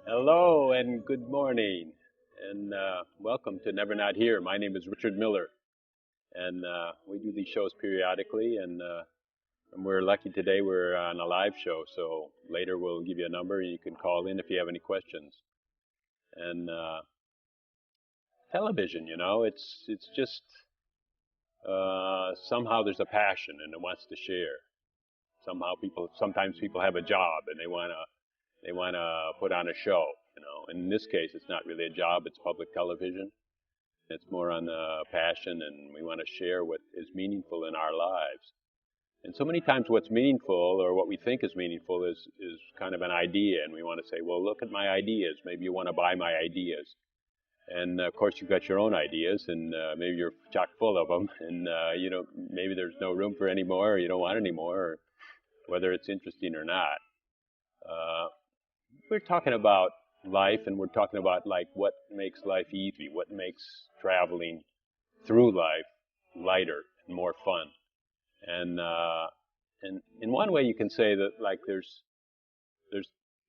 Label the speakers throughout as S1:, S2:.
S1: Hello and good morning, and welcome to Never Not Here. My name is Richard Miller, and we do these shows periodically, and we're lucky today we're on a live show, so later we'll give you a number and you can call in if you have any questions. And television, it's just somehow there's a passion and it wants to share. Sometimes people have a job and they wanna put on a show. And in this case, it's not really a job; it's public television. It's more on passion, and we want to share what is meaningful in our lives. And so many times, what's meaningful or what we think is meaningful is kind of an idea, and we want to say, "Well, look at my ideas. Maybe you want to buy my ideas." And of course, you've got your own ideas, and maybe you're chock full of them, and maybe there's no room for any more, or you don't want any more, or whether it's interesting or not. Uh, we're talking about life, and we're talking about like what makes life easy, what makes traveling through life lighter and more fun. And in one way, you can say that like there's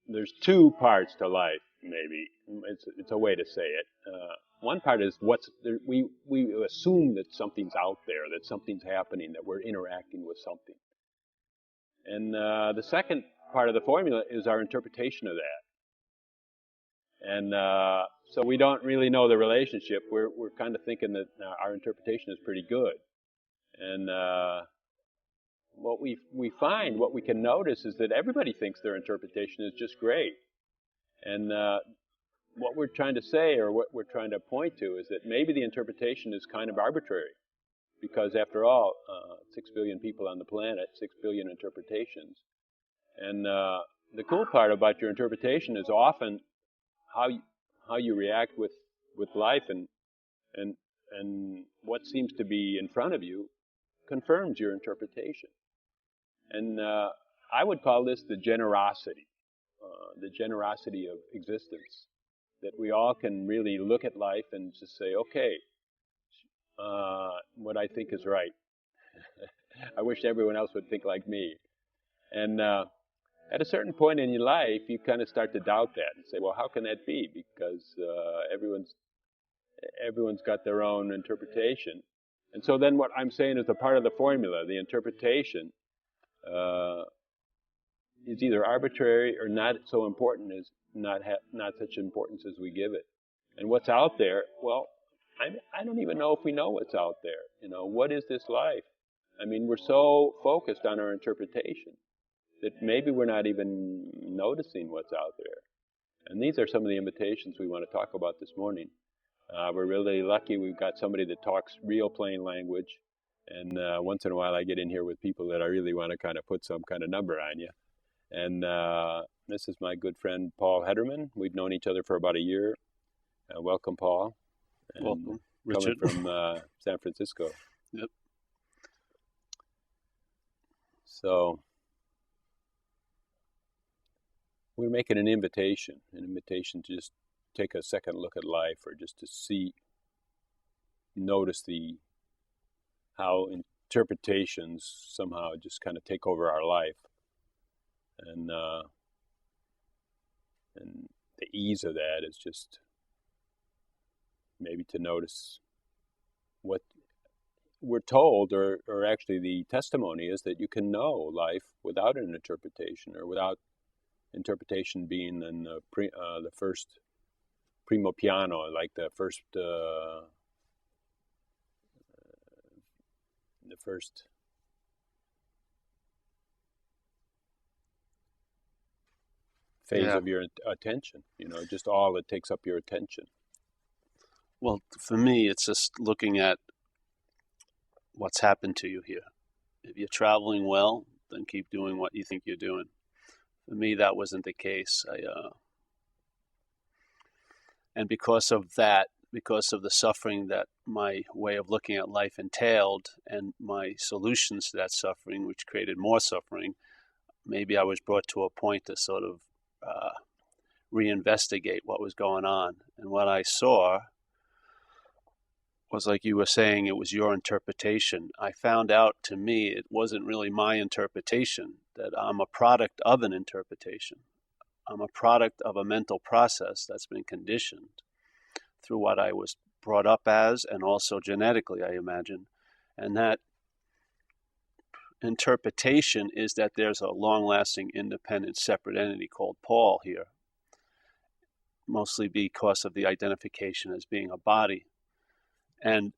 S1: there's two parts to life. Maybe it's a way to say it. One part is what's there, we assume that something's out there, that something's happening, that we're interacting with something. And the second part of the formula is our interpretation of that. And so we don't really know the relationship. We're kind of thinking that our interpretation is pretty good. And what we find, what we can notice, is that everybody thinks their interpretation is just great. And what we're trying to say, or what we're trying to point to, is that maybe the interpretation is kind of arbitrary, because after all, 6 billion people on the planet, 6 billion interpretations. And the cool part about your interpretation is often how you react with life, and what seems to be in front of you confirms your interpretation. And I would call this the generosity of existence. That we all can really look at life and just say, okay, what I think is right. I wish everyone else would think like me. And at a certain point in your life, you kind of start to doubt that and say, well, how can that be? Because everyone's got their own interpretation. And so then what I'm saying is a part of the formula, the interpretation, is either arbitrary or not so important, as not such importance as we give it. And what's out there, well, I don't even know if we know what's out there. What is this life? I mean, we're so focused on our interpretation that maybe we're not even noticing what's out there. And these are some of the invitations we want to talk about this morning. We're really lucky we've got somebody that talks real plain language. And once in a while I get in here with people that I really want to kind of put some kind of number on you. And this is my good friend Paul Hedderman. We've known each other for about a year. Welcome, Paul. And
S2: welcome, Richard.
S1: Coming from San Francisco.
S2: Yep.
S1: So we're making an invitation to just take a second look at life, or just to notice how interpretations somehow just kind of take over our life, and the ease of that is just maybe to notice what we're told, or actually the testimony is that you can know life without an interpretation, or without interpretation being in the first primo piano, like the first phase of your attention. Just all that takes up your attention.
S2: Well, for me, it's just looking at what's happened to you here. If you're traveling well, then keep doing what you think you're doing. For me, that wasn't the case. And because of that, because of the suffering that my way of looking at life entailed, and my solutions to that suffering, which created more suffering, maybe I was brought to a point to sort of reinvestigate what was going on. And what I saw was, like you were saying, it was your interpretation. I found out, to me, it wasn't really my interpretation, that I'm a product of an interpretation. I'm a product of a mental process that's been conditioned through what I was brought up as, and also genetically, I imagine. And that interpretation is that there's a long-lasting, independent, separate entity called Paul here, mostly because of the identification as being a body. And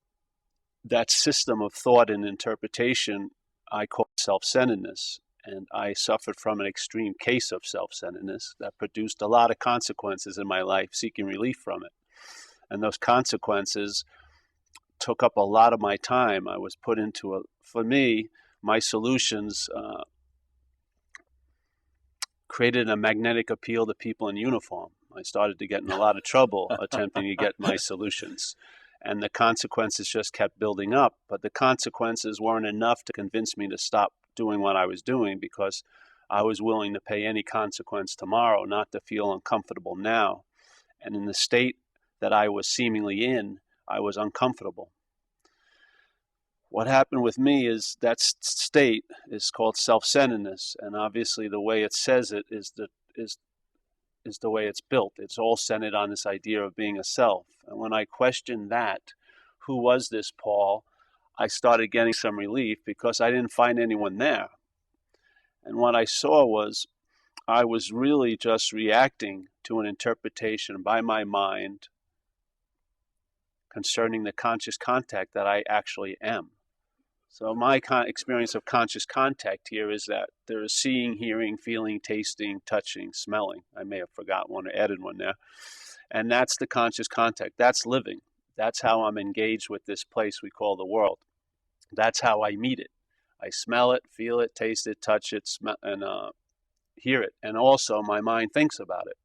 S2: that system of thought and interpretation I call self-centeredness. And I suffered from an extreme case of self-centeredness that produced a lot of consequences in my life, seeking relief from it. And those consequences took up a lot of my time. I was put into for me, my solutions created a magnetic appeal to people in uniform. I started to get in a lot of trouble attempting to get my solutions. And the consequences just kept building up. But the consequences weren't enough to convince me to stop doing what I was doing, because I was willing to pay any consequence tomorrow not to feel uncomfortable now. And in the state that I was seemingly in, I was uncomfortable. What happened with me is that state is called self-centeredness, and obviously the way it says it is the way it's built. It's all centered on this idea of being a self. And when I questioned that, who was this Paul, I started getting some relief, because I didn't find anyone there. And what I saw was I was really just reacting to an interpretation by my mind concerning the conscious contact that I actually am. So my experience of conscious contact here is that there is seeing, hearing, feeling, tasting, touching, smelling. I may have forgotten one or added one there. And that's the conscious contact. That's living. That's how I'm engaged with this place we call the world. That's how I meet it. I smell it, feel it, taste it, touch it, and hear it. And also my mind thinks about it.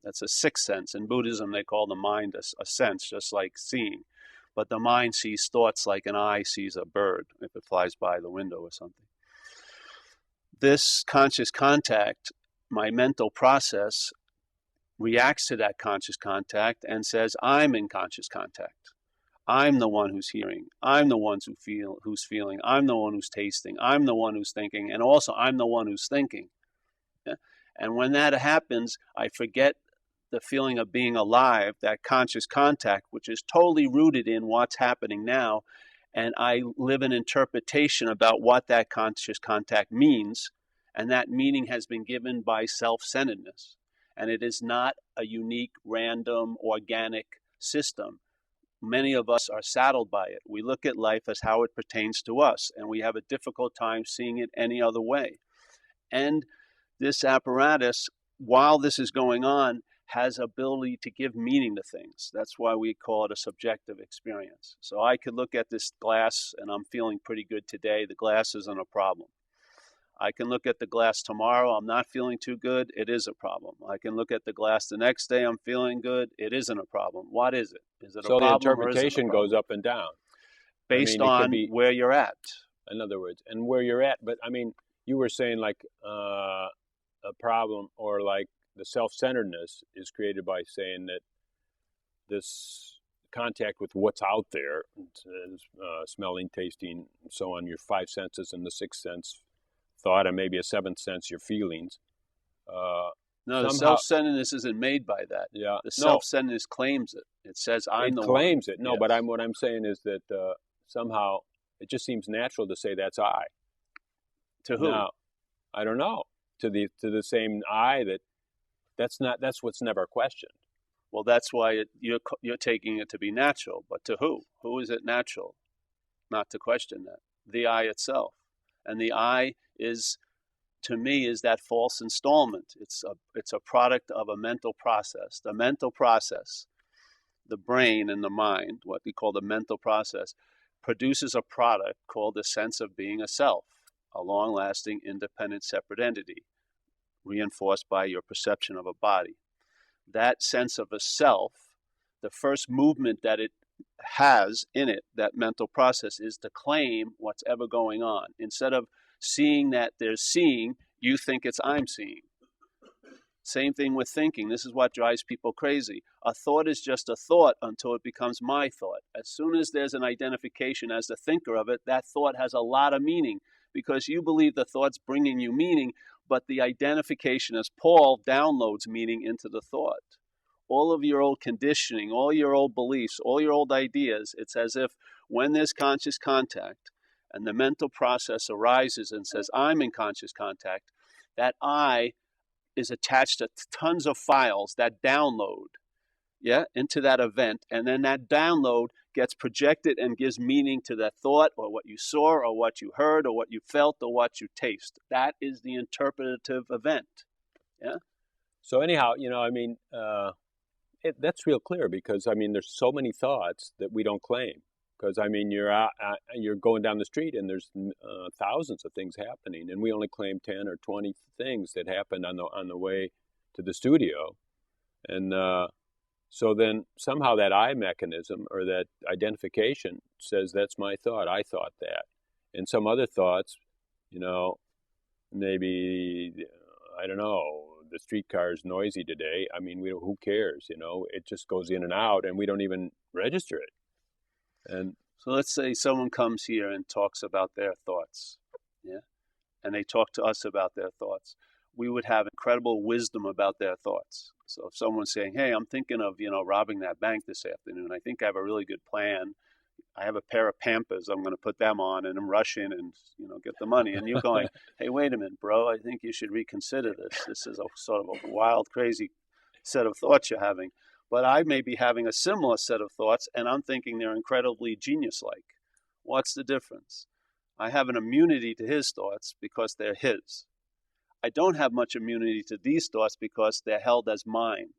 S2: That's a sixth sense. In Buddhism, they call the mind a sense, just like seeing. But the mind sees thoughts like an eye sees a bird if it flies by the window or something. This conscious contact, my mental process, reacts to that conscious contact and says, I'm in conscious contact. I'm the one who's hearing. I'm the one who's feeling. I'm the one who's tasting. I'm the one who's thinking. And also, I'm the one who's thinking. Yeah? And when that happens, I forget the feeling of being alive, that conscious contact, which is totally rooted in what's happening now. And I live an interpretation about what that conscious contact means. And that meaning has been given by self-centeredness. And it is not a unique, random, organic system. Many of us are saddled by it. We look at life as how it pertains to us, and we have a difficult time seeing it any other way. And this apparatus, while this is going on, has ability to give meaning to things. That's why we call it a subjective experience. So I could look at this glass and I'm feeling pretty good today. The glass isn't a problem. I can look at the glass tomorrow, I'm not feeling too good, it is a problem. I can look at the glass the next day, I'm feeling good, it isn't a problem. What is it? Is it a problem?
S1: So the interpretation goes up and down.
S2: Based on where you're at.
S1: In other words, and where you're at. But I mean, you were saying like a problem, or like the self-centeredness is created by saying that this contact with what's out there, smelling, tasting, and so on, your five senses and the sixth sense, thought, and maybe a seventh sense, your feelings.
S2: No, the self-centeredness isn't made by that.
S1: Yeah,
S2: the self-centeredness claims it. It says, I'm the one. It
S1: claims it. No, yes. But what I'm saying is that somehow it just seems natural to say that's I.
S2: To who?
S1: Now, I don't know. To the same I that's what's never questioned.
S2: Well, that's why you're taking it to be natural. But to who? Who is it natural not to question that? The I itself. And the I is, to me, is that false installment. It's a product of a mental process. The mental process, the brain and the mind, what we call the mental process, produces a product called the sense of being a self, a long-lasting, independent, separate entity, reinforced by your perception of a body. That sense of a self, the first movement that it has in it, that mental process, is to claim what's ever going on. Instead of seeing that there's seeing, you think it's I'm seeing. Same thing with thinking. This is what drives people crazy. A thought is just a thought until it becomes my thought. As soon as there's an identification as the thinker of it, that thought has a lot of meaning, because you believe the thought's bringing you meaning, but the identification as Paul downloads meaning into the thought. All of your old conditioning, all your old beliefs, all your old ideas, it's as if when there's conscious contact and the mental process arises and says, I'm in conscious contact, that I is attached to tons of files that download into that event, and then that download gets projected and gives meaning to that thought or what you saw or what you heard or what you felt or what you taste. That is the interpretative event. Yeah.
S1: So anyhow, that's real clear because there's so many thoughts that we don't claim. Because you're going down the street and there's thousands of things happening, and we only claim 10 or 20 things that happened on the way to the studio, and so then somehow that I mechanism or that identification says that's my thought. I thought that, and some other thoughts, maybe I don't know. The streetcar is noisy today. Who cares? It just goes in and out, and we don't even register it. And
S2: so let's say someone comes here and talks about their thoughts, and they talk to us about their thoughts. We would have incredible wisdom about their thoughts. So if someone's saying, hey, I'm thinking of, robbing that bank this afternoon. I think I have a really good plan. I have a pair of Pampers. I'm going to put them on, and I'm rushing and, get the money. And you're going, hey, wait a minute, bro. I think you should reconsider this. This is a sort of a wild, crazy set of thoughts you're having. But I may be having a similar set of thoughts, and I'm thinking they're incredibly genius-like. What's the difference? I have an immunity to his thoughts because they're his. I don't have much immunity to these thoughts because they're held as mine.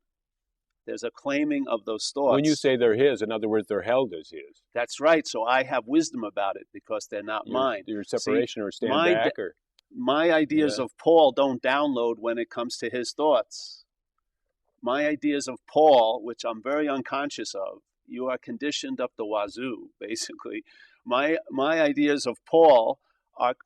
S2: There's a claiming of those thoughts.
S1: When you say they're his, in other words, they're held as his.
S2: That's right. So I have wisdom about it because they're not mine.
S1: Your separation or stand back?
S2: My ideas of Paul don't download when it comes to his thoughts. My ideas of Paul, which I'm very unconscious of, you are conditioned up the wazoo, basically. My ideas of Paul are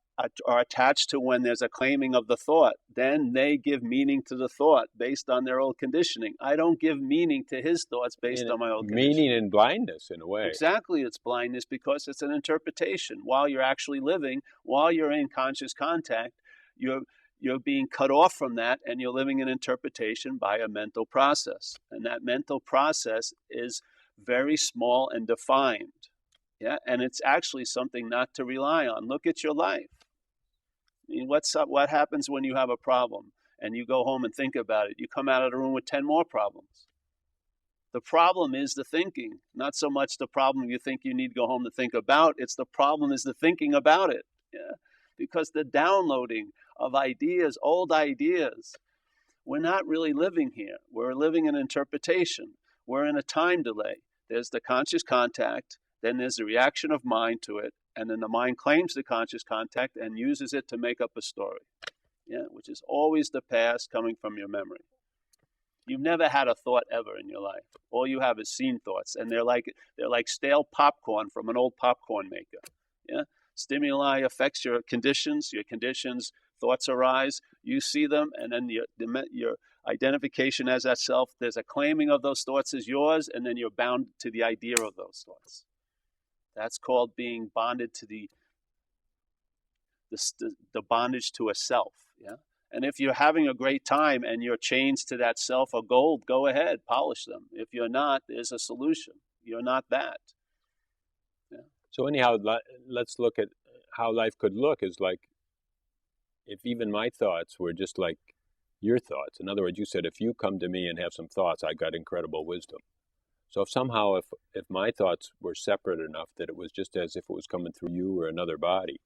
S2: attached to when there's a claiming of the thought. Then they give meaning to the thought based on their old conditioning. I don't give meaning to his thoughts based on my old conditioning.
S1: Meaning and blindness, in a way.
S2: Exactly, it's blindness because it's an interpretation. While you're actually living, while you're in conscious contact, you're being cut off from that, and you're living in interpretation by a mental process. And that mental process is very small and defined. Yeah, and it's actually something not to rely on. Look at your life. What's up? What happens when you have a problem and you go home and think about it? You come out of the room with 10 more problems. The problem is the thinking, not so much the problem you think you need to go home to think about. It's the problem is the thinking about it. Yeah, because the downloading of ideas, old ideas, we're not really living here. We're living in interpretation. We're in a time delay. There's the conscious contact. Then there's the reaction of mind to it, and then the mind claims the conscious contact and uses it to make up a story, which is always the past coming from your memory. You've never had a thought ever in your life. All you have is seen thoughts, and they're like stale popcorn from an old popcorn maker. Yeah, stimuli affects your conditions. Your conditions, thoughts arise. You see them, and then your identification as that self. There's a claiming of those thoughts as yours, and then you're bound to the idea of those thoughts. That's called being bonded to the bondage to a self. Yeah. And if you're having a great time and your chains to that self are gold, go ahead, polish them. If you're not, there's a solution. You're not that. Yeah.
S1: So anyhow, let's look at how life could look is like if even my thoughts were just like your thoughts. In other words, you said if you come to me and have some thoughts, I got incredible wisdom. So if my thoughts were separate enough that it was just as if it was coming through you or another body,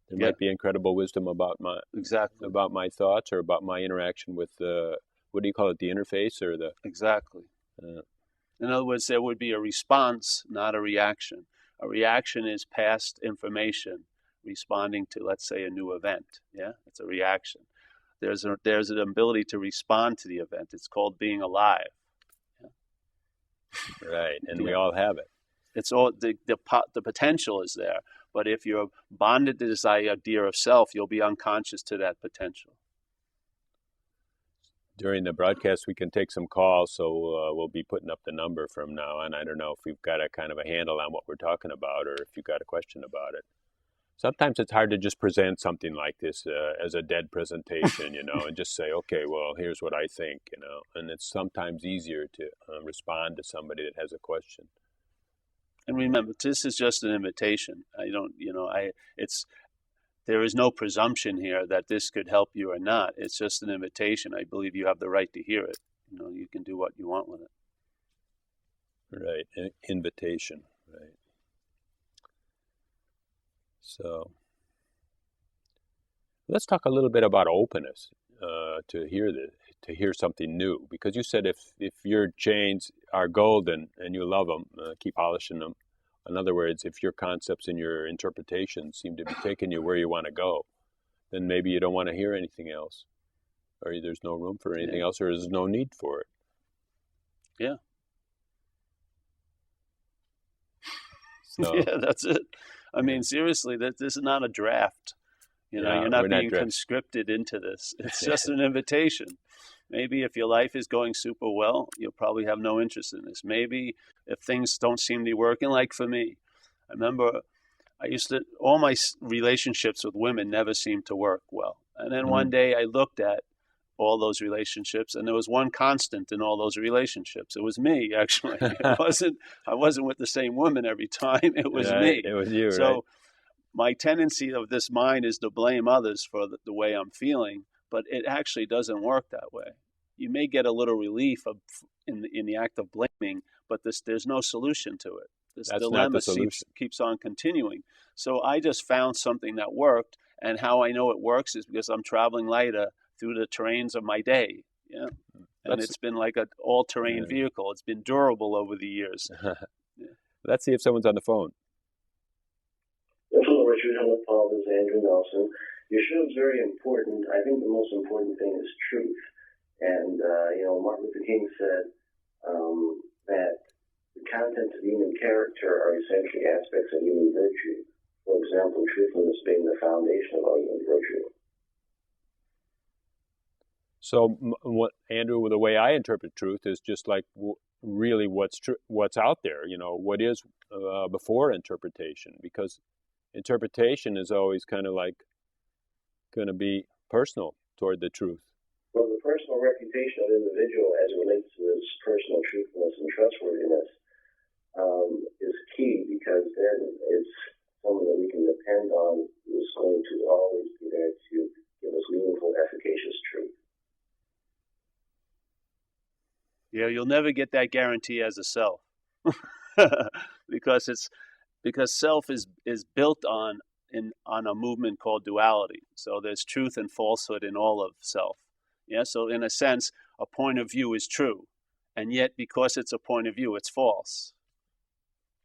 S1: there might be incredible wisdom about my thoughts or about my interaction with what do you call it, the interface or the
S2: exactly. In other words, there would be a response, not a reaction. A reaction is past information responding to, let's say, a new event. Yeah, it's a reaction. There's an ability to respond to the event. It's called being alive.
S1: Right, and we all have it.
S2: It's all the potential is there, but if you're bonded to this idea of self, you'll be unconscious to that potential.
S1: During the broadcast, we can take some calls, so we'll be putting up the number from now on. I don't know if we've got a kind of a handle on what we're talking about, or if you've got a question about it. Sometimes it's hard to just present something like this as a dead presentation, and just say, okay, well, here's what I think, and it's sometimes easier to respond to somebody that has a question.
S2: And remember, this is just an invitation. There is no presumption here that this could help you or not. It's just an invitation. I believe you have the right to hear it. You can do what you want with it.
S1: Right, invitation, right. So let's talk a little bit about openness to hear something new. Because you said if your chains are golden and you love them, keep polishing them. In other words, if your concepts and your interpretations seem to be taking you where you want to go, then maybe you don't want to hear anything else, or there's no room for anything else, or there's no need for it.
S2: Yeah.
S1: So,
S2: yeah, that's it. I mean, seriously, this is not a draft. You're not being conscripted into this. It's just an invitation. Maybe if your life is going super well, you'll probably have no interest in this. Maybe if things don't seem to be working, like for me, I remember all my relationships with women never seemed to work well. And then one day I looked at all those relationships, and there was one constant in all those relationships. It was me, actually. I wasn't with the same woman every time. It was me.
S1: It was you,
S2: so
S1: right?
S2: My tendency of this mind is to blame others for the way I'm feeling, but it actually doesn't work that way. You may get a little relief in the act of blaming, but there's no solution to it. This dilemma keeps on continuing. So I just found something that worked, and how I know it works is because I'm traveling lighter through the terrains of my day. Yeah, and it's been like an all-terrain vehicle. It's been durable over the years.
S1: Let's see if someone's on the phone.
S3: Hello, Richard. Hello, Paul. This is Andrew Nelson. Your show is very important. I think the most important thing is truth. And, Martin Luther King said that the contents of human character are essentially aspects of human virtue. For example, truthfulness being the foundation of all human virtue.
S1: So, Andrew, the way I interpret truth is just like really what's out there. What is before interpretation, because interpretation is always kind of like going to be personal toward the truth.
S3: Well, the personal reputation of an individual as it relates to this personal truthfulness and trustworthiness is key, because then it's someone that we can depend on who's going to always be there to give us meaningful, efficacious truth.
S2: Yeah, you'll never get that guarantee as a self, because self is built on a movement called duality. So there's truth and falsehood in all of self. Yeah. So in a sense, a point of view is true, and yet because it's a point of view, it's false.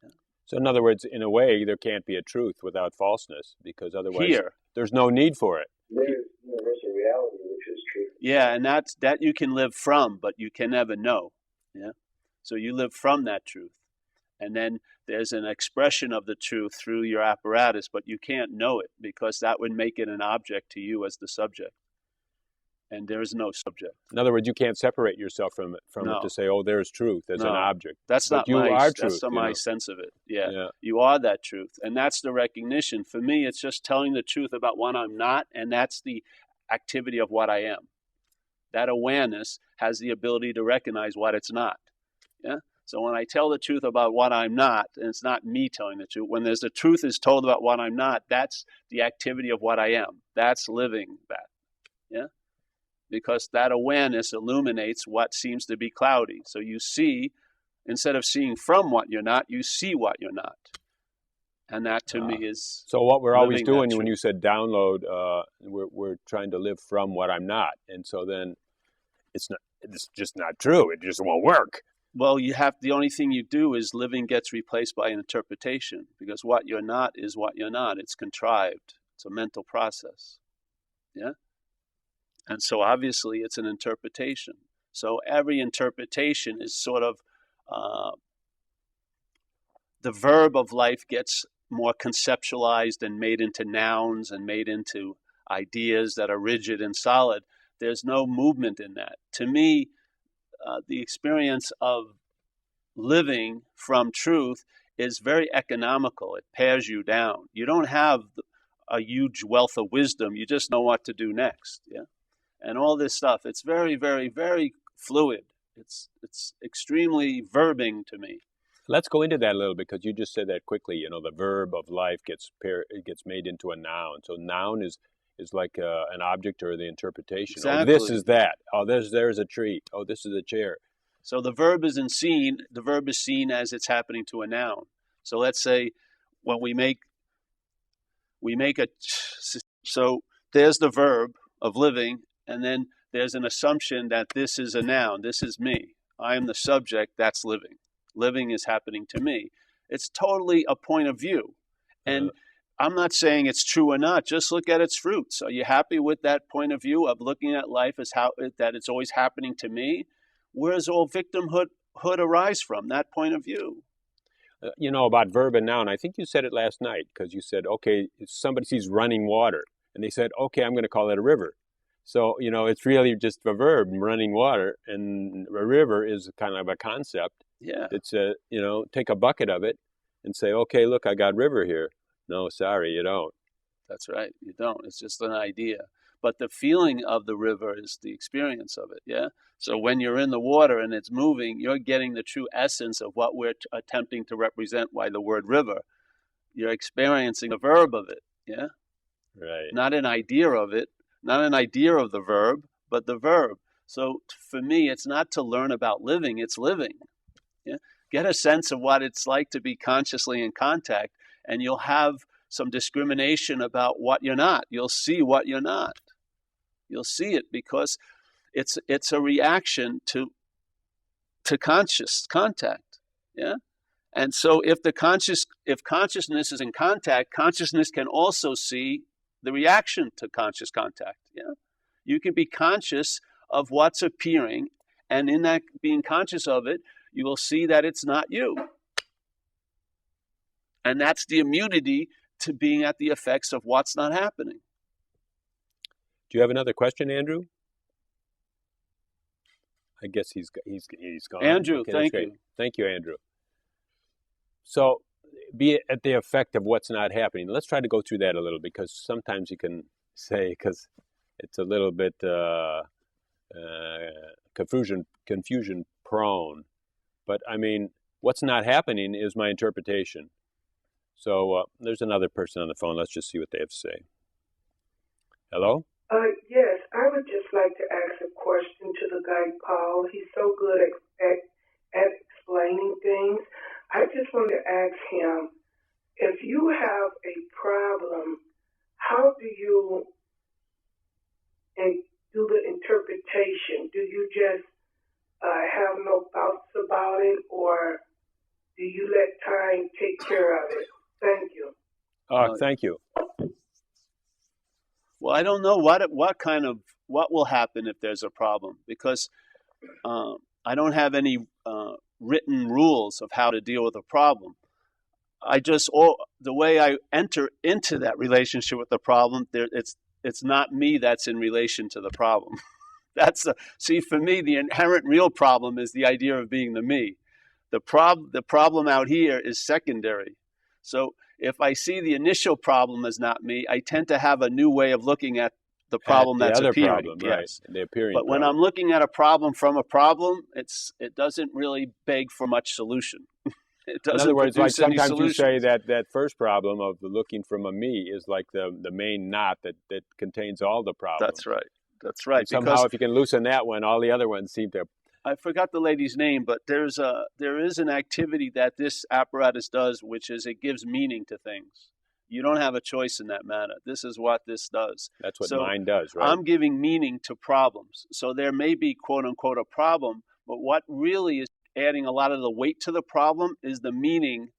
S2: Yeah.
S1: So in other words, in a way, there can't be a truth without falseness, because otherwise there's no need for it.
S3: There's universal reality, which is truth.
S2: Yeah, and that you can live from, but you can never know. Yeah. So you live from that truth. And then there's an expression of the truth through your apparatus, but you can't know it, because that would make it an object to you as the subject. And there is no subject.
S1: In other words, you can't separate yourself from it to say, oh, there's truth as an object.
S2: That's not my sense of it. Yeah. You are that truth. And that's the recognition. For me, it's just telling the truth about what I'm not, and that's the activity of what I am. That awareness has the ability to recognize what it's not. Yeah. So when I tell the truth about what I'm not, and it's not me telling the truth, when there's the truth is told about what I'm not, that's the activity of what I am. That's living that. Yeah. Because that awareness illuminates what seems to be cloudy. So you see, instead of seeing from what you're not, you see what you're not. And that to me is
S1: so what we're always doing when you said download, we're trying to live from what I'm not. And so then it's just not true. It just won't work.
S2: Well, the only thing you do is living gets replaced by an interpretation, because what you're not is what you're not. It's contrived. It's a mental process. Yeah. And so obviously it's an interpretation. So every interpretation is sort of, the verb of life gets more conceptualized and made into nouns and made into ideas that are rigid and solid. There's no movement in that. To me, the experience of living from truth is very economical. It pares you down. You don't have a huge wealth of wisdom. You just know what to do next. Yeah. And all this stuff, it's very, very, very fluid. It's extremely verbing to me.
S1: Let's go into that a little, because you just said that quickly. You know, the verb of life gets made into a noun. So noun is like an object or the interpretation.
S2: Exactly.
S1: Oh, this is that. Oh, there's a tree. Oh, this is a chair.
S2: So the verb isn't seen. The verb is seen as it's happening to a noun. So let's say when we make so there's the verb of living, and then there's an assumption that this is a noun. This is me. I am the subject that's living. Living is happening to me. It's totally a point of view. And I'm not saying it's true or not. Just look at its fruits. Are you happy with that point of view of looking at life as that it's always happening to me? Where does all victimhood arise from? That point of view.
S1: You know, about verb and noun, I think you said it last night, because you said, okay, somebody sees running water, and they said, okay, I'm going to call it a river. So, you know, it's really just a verb, running water, and a river is kind of a concept.
S2: Yeah.
S1: It's you know, take a bucket of it and say, okay, look, I got river here. No, sorry, you don't.
S2: That's right. You don't. It's just an idea. But the feeling of the river is the experience of it, yeah? So when you're in the water and it's moving, you're getting the true essence of what we're attempting to represent by the word river. You're experiencing the verb of it, yeah?
S1: Right.
S2: Not an idea of it, not an idea of the verb, but the verb. So for me, it's not to learn about living, it's living. Yeah? Get a sense of what it's like to be consciously in contact, and you'll have some discrimination about what you're not. You'll see what you're not. You'll see it because it's a reaction to conscious contact. Yeah? And so if consciousness is in contact, consciousness can also see the reaction to conscious contact. Yeah? You can be conscious of what's appearing, and in that being conscious of it, you will see that it's not you. And that's the immunity to being at the effects of what's not happening.
S1: Do you have another question, Andrew? I guess he's gone.
S2: Andrew,
S1: okay,
S2: thank you.
S1: Thank you, Andrew. So, be at the effect of what's not happening. Let's try to go through that a little, because sometimes you can say, because it's a little bit confusion prone. But I mean, what's not happening is my interpretation. So there's another person on the phone. Let's just see what they have to say. Hello?
S4: Yes, I would just like to ask a question to the guy, Paul. He's so good at explaining things. I just want to ask him, if you have a problem, how do you do the interpretation? Do you just have no thoughts about it, or do you let time take care of it? Thank you.
S1: Thank you.
S2: Well, I don't know what will happen if there's a problem, because I don't have any written rules of how to deal with a problem. The way I enter into that relationship with the problem, it's not me that's in relation to the problem. See, for me, the inherent real problem is the idea of being the me. The problem out here is secondary. So if I see the initial problem as not me, I tend to have a new way of looking at the problem that's appearing.
S1: Problem,
S2: yes.
S1: Right. The appearing
S2: but when
S1: problem.
S2: I'm looking at a problem from a problem, it doesn't really beg for much solution. It doesn't.
S1: In other words, like sometimes you say
S2: that
S1: that first problem of the looking from a me is like the main knot that contains all the problems.
S2: That's right. That's right.
S1: And somehow, if you can loosen that one, all the other ones seem to.
S2: I forgot the lady's name, but there is an activity that this apparatus does, which is it gives meaning to things. You don't have a choice in that matter. This is what this does.
S1: That's what mind does, right?
S2: I'm giving meaning to problems. So there may be, quote unquote, a problem, but what really is adding a lot of the weight to the problem is the meaning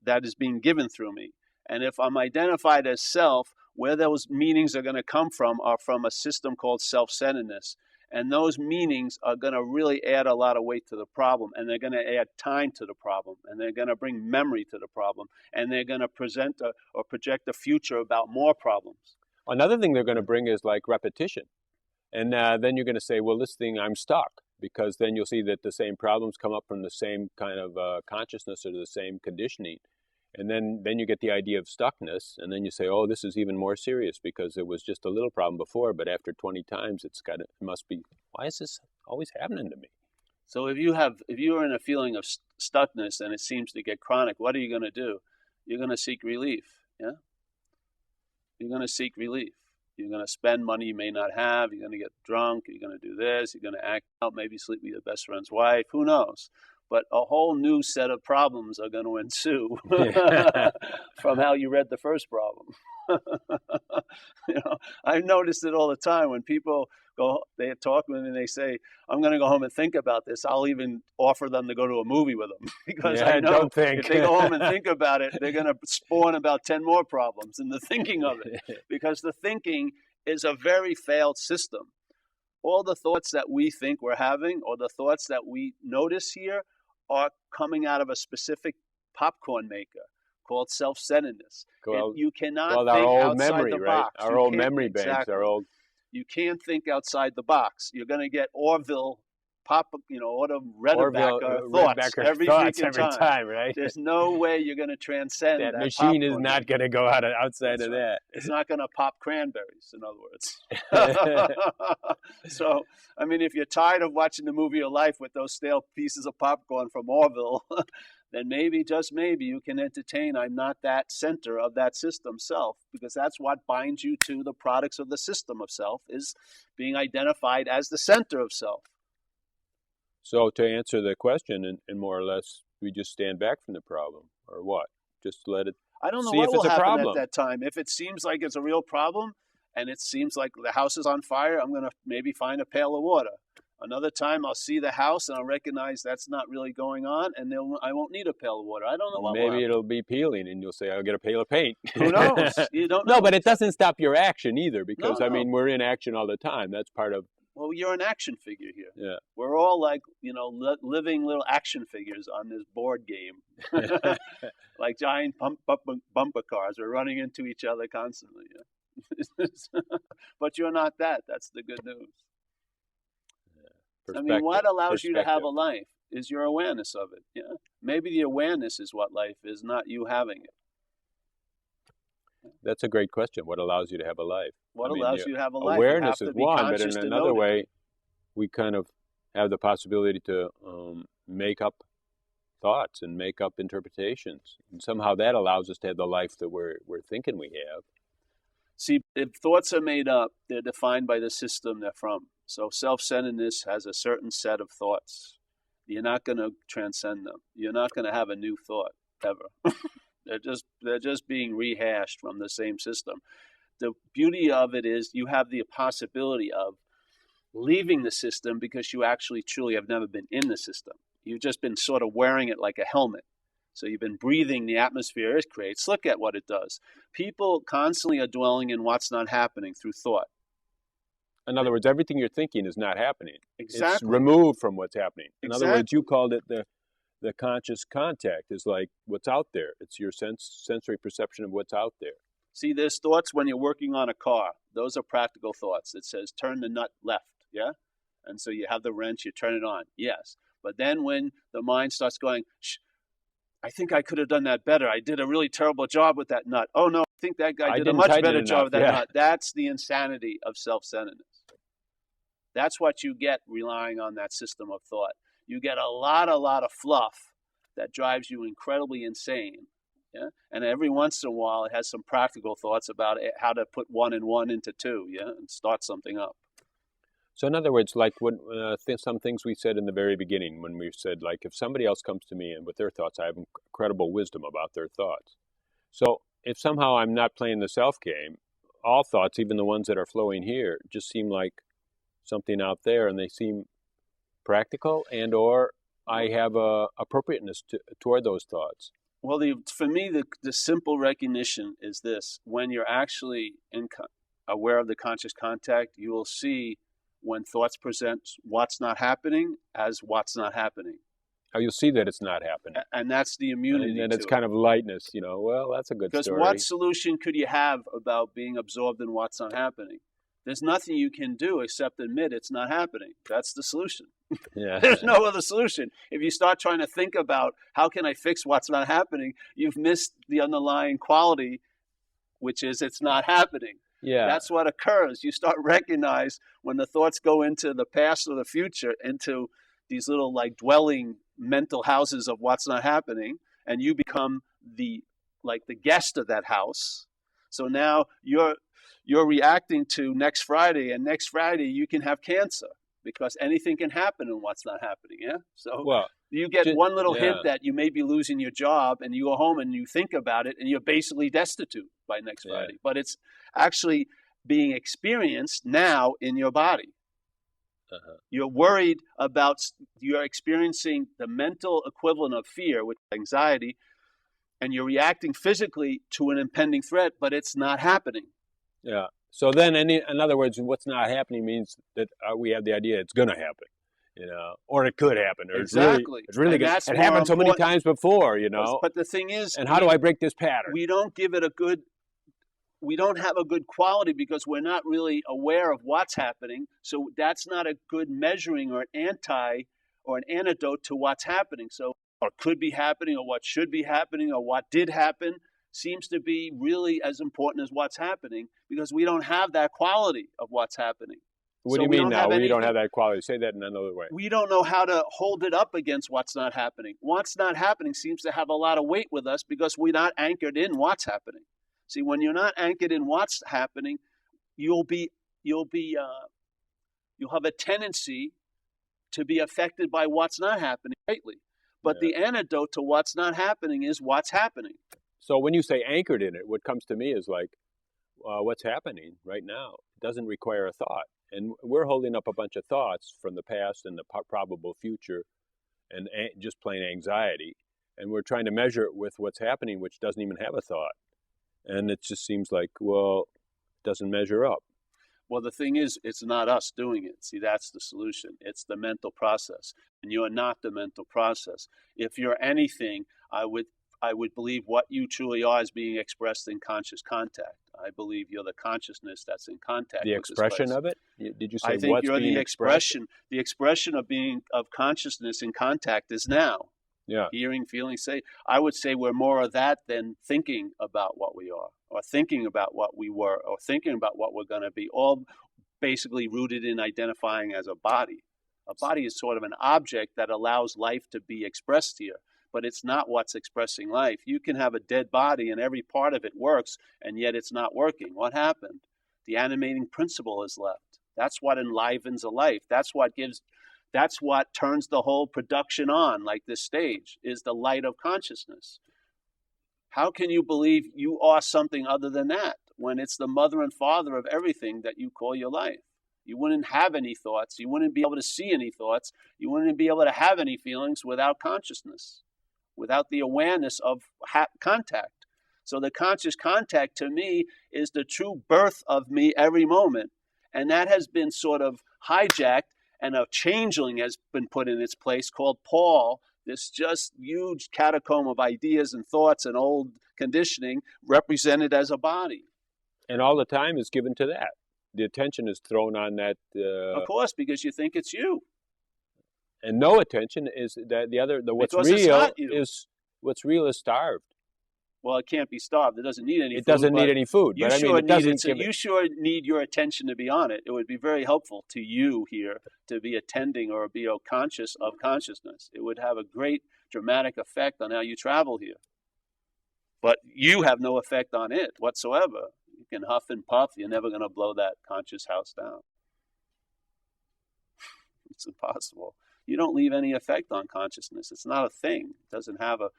S2: that is being given through me. And if I'm identified as self, where those meanings are going to come from are from a system called self-centeredness. And those meanings are going to really add a lot of weight to the problem, and they're going to add time to the problem, and they're going to bring memory to the problem, and they're going to present or project a future about more problems.
S1: Another thing they're going to bring is like repetition. And then you're going to say, well, this thing, I'm stuck, because then you'll see that the same problems come up from the same kind of consciousness or the same conditioning. And then you get the idea of stuckness, and then you say, oh, this is even more serious because it was just a little problem before, but after 20 times, it must be, why is this always happening to me?
S2: So if you are in a feeling of stuckness and it seems to get chronic, what are you going to do? You're going to seek relief. Yeah. You're going to seek relief. You're going to spend money you may not have. You're going to get drunk. You're going to do this. You're going to act out, maybe sleep with your best friend's wife. Who knows? But a whole new set of problems are going to ensue from how you read the first problem. I've noticed it all the time when people they talk with me and they say, I'm going to go home and think about this. I'll even offer them to go to a movie with them because I know if they go home and think about it, they're going to spawn about 10 more problems in the thinking of it, because the thinking is a very failed system. All the thoughts that we think we're having, or the thoughts that we notice here, are coming out of a specific popcorn maker called self-centeredness. You cannot think outside the box.
S1: Our old memory banks.
S2: Exactly. You can't think outside the box. You're going to get Orville, Redibacker thoughts every time,
S1: right?
S2: There's no way you're going to transcend that
S1: machine is not going to go outside of that.
S2: It's not going to pop cranberries, in other words. So, I mean, if you're tired of watching the movie of life with those stale pieces of popcorn from Orville, then maybe, just maybe, you can entertain I'm not that center of that system self, because that's what binds you to the products of the system of self, is being identified as the center of self.
S1: So to answer the question, and more or less, we just stand back from the problem, or what? Just let it.
S2: I don't know what will happen at that time. If it seems like it's a real problem, and it seems like the house is on fire, I'm going to maybe find a pail of water. Another time, I'll see the house, and I'll recognize that's not really going on, and I won't need a pail of water. I don't know what will happen.
S1: Maybe it'll be peeling, and you'll say, I'll get a pail of paint.
S2: Who knows? You don't know.
S1: No, but it doesn't stop your action either, because, I mean, we're in action all the time. That's part of...
S2: Well, you're an action figure here.
S1: Yeah.
S2: We're all like, living little action figures on this board game. Like giant bumper cars. We're running into each other constantly. Yeah? But you're not that. That's the good news. I mean, what allows you to have a life is your awareness of it. Yeah. Maybe the awareness is what life is, not you having it.
S1: That's a great question. What allows you to have a life?
S2: What allows you to have a life?
S1: Awareness is one, but in another way, we kind of have the possibility to make up thoughts and make up interpretations. And somehow that allows us to have the life that we're thinking we have.
S2: See, if thoughts are made up, they're defined by the system they're from. So self-centeredness has a certain set of thoughts. You're not going to transcend them. You're not going to have a new thought ever. They're just being rehashed from the same system. The beauty of it is you have the possibility of leaving the system because you actually truly have never been in the system. You've just been sort of wearing it like a helmet. So you've been breathing the atmosphere it creates. Look at what it does. People constantly are dwelling in what's not happening through thought.
S1: In other words, everything you're thinking is not happening.
S2: Exactly.
S1: It's removed from what's happening. In
S2: Exactly.
S1: other words, you called it the conscious contact is like what's out there. It's your sensory perception of what's out there.
S2: See, there's thoughts when you're working on a car. Those are practical thoughts. It says, turn the nut left, yeah? And so you have the wrench, you turn it on, yes. But then when the mind starts going, shh, I think I could have done that better. I did a really terrible job with that nut. Oh, no, I think that guy did a much better job with that nut. That's the insanity of self-centeredness. That's what you get relying on that system of thought. You get a lot of fluff that drives you incredibly insane. Yeah? And every once in a while, it has some practical thoughts about how to put 1 and 1 into 2, yeah, and start something up.
S1: So in other words, like when some things we said in the very beginning, when we said, like, if somebody else comes to me and with their thoughts, I have incredible wisdom about their thoughts. So if somehow I'm not playing the self game, all thoughts, even the ones that are flowing here, just seem like something out there, and they seem practical, and or I have a appropriateness toward those thoughts.
S2: Well, for me, the simple recognition is this. When you're actually aware of the conscious contact, you will see when thoughts present what's not happening as what's not happening.
S1: Oh, you'll see that it's not happening.
S2: And that's the immunity.
S1: And it's kind of lightness, well, that's a good story.
S2: Because what solution could you have about being absorbed in what's not happening? There's nothing you can do except admit it's not happening. That's the solution.
S1: Yeah.
S2: There's no other solution. If you start trying to think about how can I fix what's not happening, you've missed the underlying quality, which is it's not happening.
S1: Yeah.
S2: That's what occurs. You start recognize when the thoughts go into the past or the future, into these little like dwelling mental houses of what's not happening, and you become the guest of that house. So now you're reacting to next Friday, and next Friday you can have cancer because anything can happen in what's not happening. Yeah. So you get one little hint that you may be losing your job, and you go home and you think about it, and you're basically destitute by next Friday. But it's actually being experienced now in your body. You're worried about, you're experiencing the mental equivalent of fear, which is anxiety, and you're reacting physically to an impending threat, but it's not happening.
S1: Yeah. So then, in other words, what's not happening means that we have the idea it's going to happen, or it could happen. Or
S2: exactly.
S1: It's really good. It happened so many times before,
S2: But the thing is,
S1: and how do I break this pattern?
S2: We don't have a good quality because we're not really aware of what's happening. So that's not a good measuring or an antidote to what's happening. So, or could be happening, or what should be happening, or what did happen seems to be really as important as what's happening because we don't have that quality of what's happening.
S1: What do you mean now? We don't have that quality. Say that in another way.
S2: We don't know how to hold it up against what's not happening. What's not happening seems to have a lot of weight with us because we're not anchored in what's happening. See, when you're not anchored in what's happening, you'll have a tendency to be affected by what's not happening greatly. But the antidote to what's not happening is what's happening.
S1: So when you say anchored in it, what comes to me is like, what's happening right now doesn't require a thought. And we're holding up a bunch of thoughts from the past and the probable future and just plain anxiety. And we're trying to measure it with what's happening, which doesn't even have a thought. And it just seems like, well, it doesn't measure up.
S2: Well, the thing is, it's not us doing it. See, that's the solution. It's the mental process. And you are not the mental process. If you're anything, I would believe what you truly are is being expressed in conscious contact. I believe you're the consciousness that's in contact.
S1: The expression of it? Did you say
S2: I think
S1: what's
S2: you're
S1: being
S2: the
S1: expressed?
S2: The expression of consciousness in contact is now.
S1: Yeah.
S2: Hearing, feeling, say. I would say we're more of that than thinking about what we are, or thinking about what we were, or thinking about what we're going to be, all basically rooted in identifying as a body. A body is sort of an object that allows life to be expressed here, but it's not what's expressing life. You can have a dead body and every part of it works, and yet it's not working. What happened? The animating principle is left. That's what enlivens a life. That's what turns the whole production on, like this stage, is the light of consciousness. How can you believe you are something other than that when it's the mother and father of everything that you call your life? You wouldn't have any thoughts. You wouldn't be able to see any thoughts. You wouldn't be able to have any feelings without consciousness, without the awareness of contact. So the conscious contact to me is the true birth of me every moment. And that has been sort of hijacked, and a changeling has been put in its place called Paul, this just huge catacomb of ideas and thoughts and old conditioning represented as a body.
S1: And all the time is given to that. The attention is thrown on that.
S2: Of course, because you think it's you.
S1: And no attention is that what's real is starved.
S2: Well, it can't be starved. It doesn't need any food.
S1: It doesn't need any food.
S2: You sure need your attention to be on it. It would be very helpful to you here to be attending or be conscious of consciousness. It would have a great dramatic effect on how you travel here. But you have no effect on it whatsoever. You can huff and puff. You're never going to blow that conscious house down. It's impossible. You don't leave any effect on consciousness. It's not a thing. It doesn't have a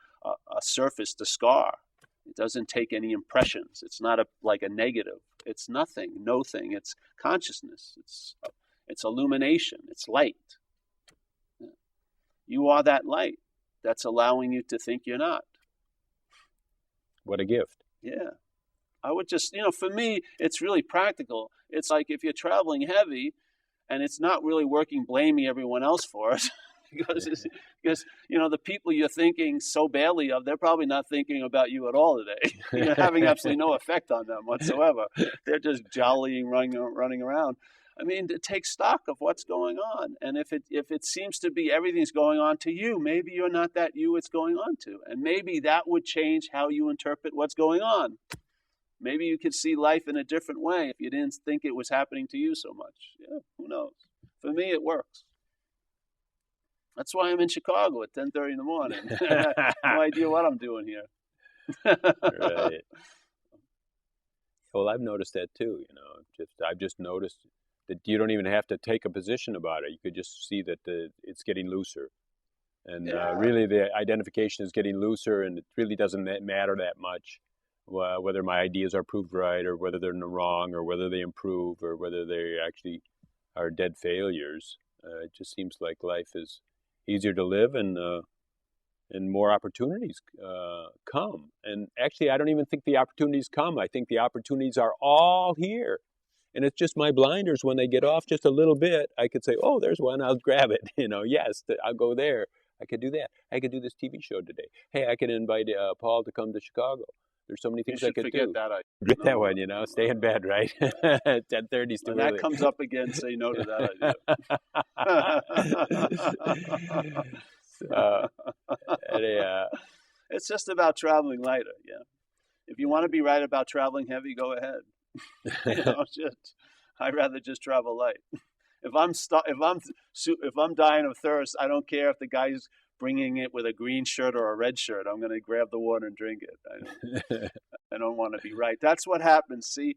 S2: surface to scar. It doesn't take any impressions. It's not like a negative. It's nothing, no thing. It's consciousness. It's illumination. It's light. You are that light that's allowing you to think you're not.
S1: What a gift.
S2: Yeah. I would just, for me, it's really practical. It's like if you're traveling heavy and it's not really working, blaming everyone else for it. because the people you're thinking so badly of, they're probably not thinking about you at all today. You're having absolutely no effect on them whatsoever. They're just jollying, running around. I mean, to take stock of what's going on, and if it seems to be everything's going on to you, maybe you're not that you it's going on to, and maybe that would change how you interpret what's going on. Maybe you could see life in a different way if you didn't think it was happening to you so much. Yeah, who knows? For me, it works. That's why I'm in Chicago at 10:30 in the morning. I have no idea what I'm doing here.
S1: Right. Well, I've noticed that too. I've just noticed that you don't even have to take a position about it. You could just see that it's getting looser. And really the identification is getting looser, and it really doesn't matter that much whether my ideas are proved right or whether they're wrong or whether they improve or whether they actually are dead failures. It just seems like life is easier to live, and more opportunities come. And actually, I don't even think the opportunities come. I think the opportunities are all here. And it's just my blinders. When they get off just a little bit, I could say, oh, there's one, I'll grab it. Yes, I'll go there. I could do that. I could do this TV show today. Hey, I can invite Paul to come to Chicago. There's so many things I could do.
S2: Forget that.
S1: Forget that one, stay in bed, right? 10:30 is too early.
S2: When that comes up again, say no to that idea. It's just about traveling lighter, yeah. If you want to be right about traveling heavy, go ahead. I'd rather just travel light. If I'm dying of thirst, I don't care if the guy's bringing it with a green shirt or a red shirt. I'm going to grab the water and drink it. I don't want to be right. That's what happens. See,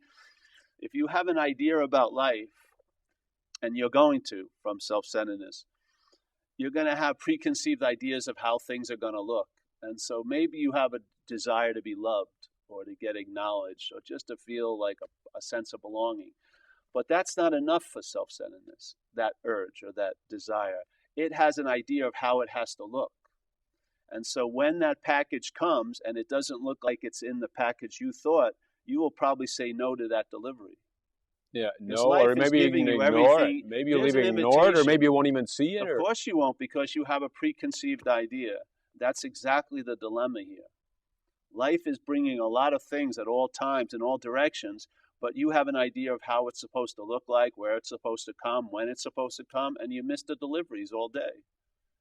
S2: if you have an idea about life, and you're going to, from self-centeredness, you're going to have preconceived ideas of how things are going to look. And so maybe you have a desire to be loved or to get acknowledged or just to feel like a sense of belonging. But that's not enough for self-centeredness, that urge or that desire. It has an idea of how it has to look. And so when that package comes and it doesn't look like it's in the package you thought, you will probably say no to that delivery.
S1: Yeah, no, or maybe you can ignore it. Maybe you'll even ignore it, or maybe you won't even see it.
S2: Of course you won't, because you have a preconceived idea. That's exactly the dilemma here. Life is bringing a lot of things at all times in all directions, but you have an idea of how it's supposed to look like, where it's supposed to come, when it's supposed to come, and you miss the deliveries all day.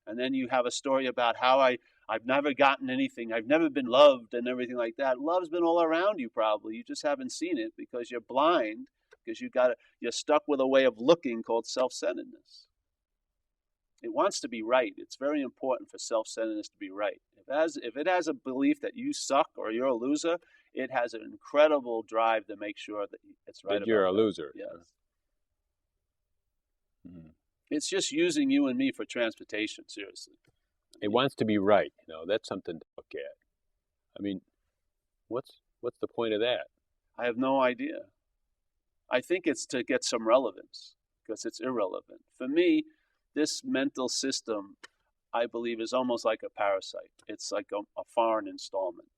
S2: And then you have a story about how I've never gotten anything, I've never been loved and everything like that. Love's been all around you probably. You just haven't seen it because you're blind, because you're stuck with a way of looking called self-centeredness. It wants to be right. It's very important for self-centeredness to be right. If it has a belief that you suck or you're a loser, it has an incredible drive to make sure that it's right.
S1: That you're a loser.
S2: Yes. Mm-hmm. It's just using you and me for transportation, seriously.
S1: It wants to be right. That's something to look at. I mean, what's the point of that?
S2: I have no idea. I think it's to get some relevance, because it's irrelevant. For me, this mental system, I believe, is almost like a parasite. It's like a foreign installment.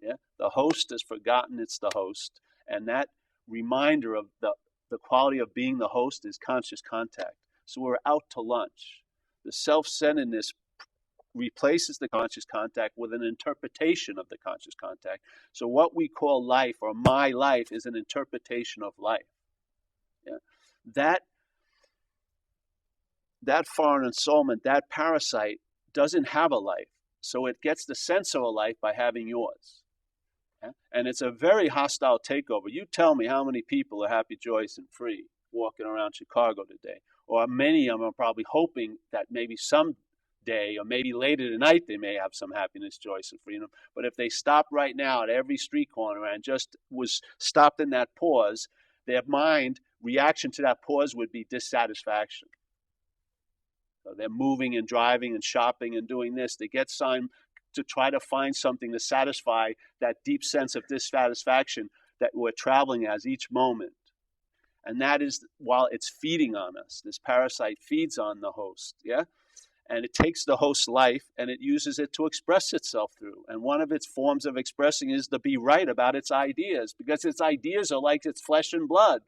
S2: Yeah, the host has forgotten it's the host, and that reminder of the quality of being the host is conscious contact. So we're out to lunch. The self-centeredness replaces the conscious contact with an interpretation of the conscious contact. So what we call life, or my life, is an interpretation of life. Yeah, that foreign installment, that parasite, doesn't have a life. So it gets the sense of a life by having yours. Yeah? And it's a very hostile takeover. You tell me how many people are happy, joyous, and free walking around Chicago today. Or many of them are probably hoping that maybe someday or maybe later tonight they may have some happiness, joy, and freedom. But if they stop right now at every street corner and just was stopped in that pause, their mind reaction to that pause would be dissatisfaction. So they're moving and driving and shopping and doing this. They get time to try to find something to satisfy that deep sense of dissatisfaction that we're traveling as each moment. And that is while it's feeding on us. This parasite feeds on the host, yeah? And it takes the host's life and it uses it to express itself through. And one of its forms of expressing is to be right about its ideas, because its ideas are like its flesh and blood.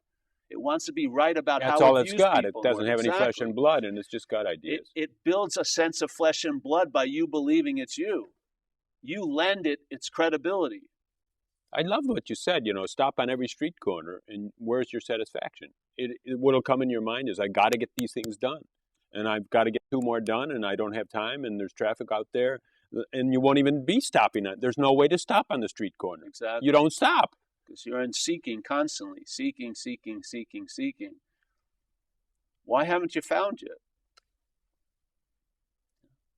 S2: It wants to be right about
S1: That's
S2: how
S1: all
S2: it
S1: it's
S2: views
S1: got. It
S2: people.
S1: doesn't have any flesh and blood, and it's just got ideas.
S2: It builds a sense of flesh and blood by you believing it's you. You lend it its credibility.
S1: I loved what you said, stop on every street corner, and where's your satisfaction? What'll come in your mind is, I got to get these things done, and I've got to get 2 more done, and I don't have time, and there's traffic out there, and you won't even be stopping. There's no way to stop on the street corner.
S2: Exactly.
S1: You don't stop.
S2: Because you're in seeking constantly. Seeking. Why haven't you found yet?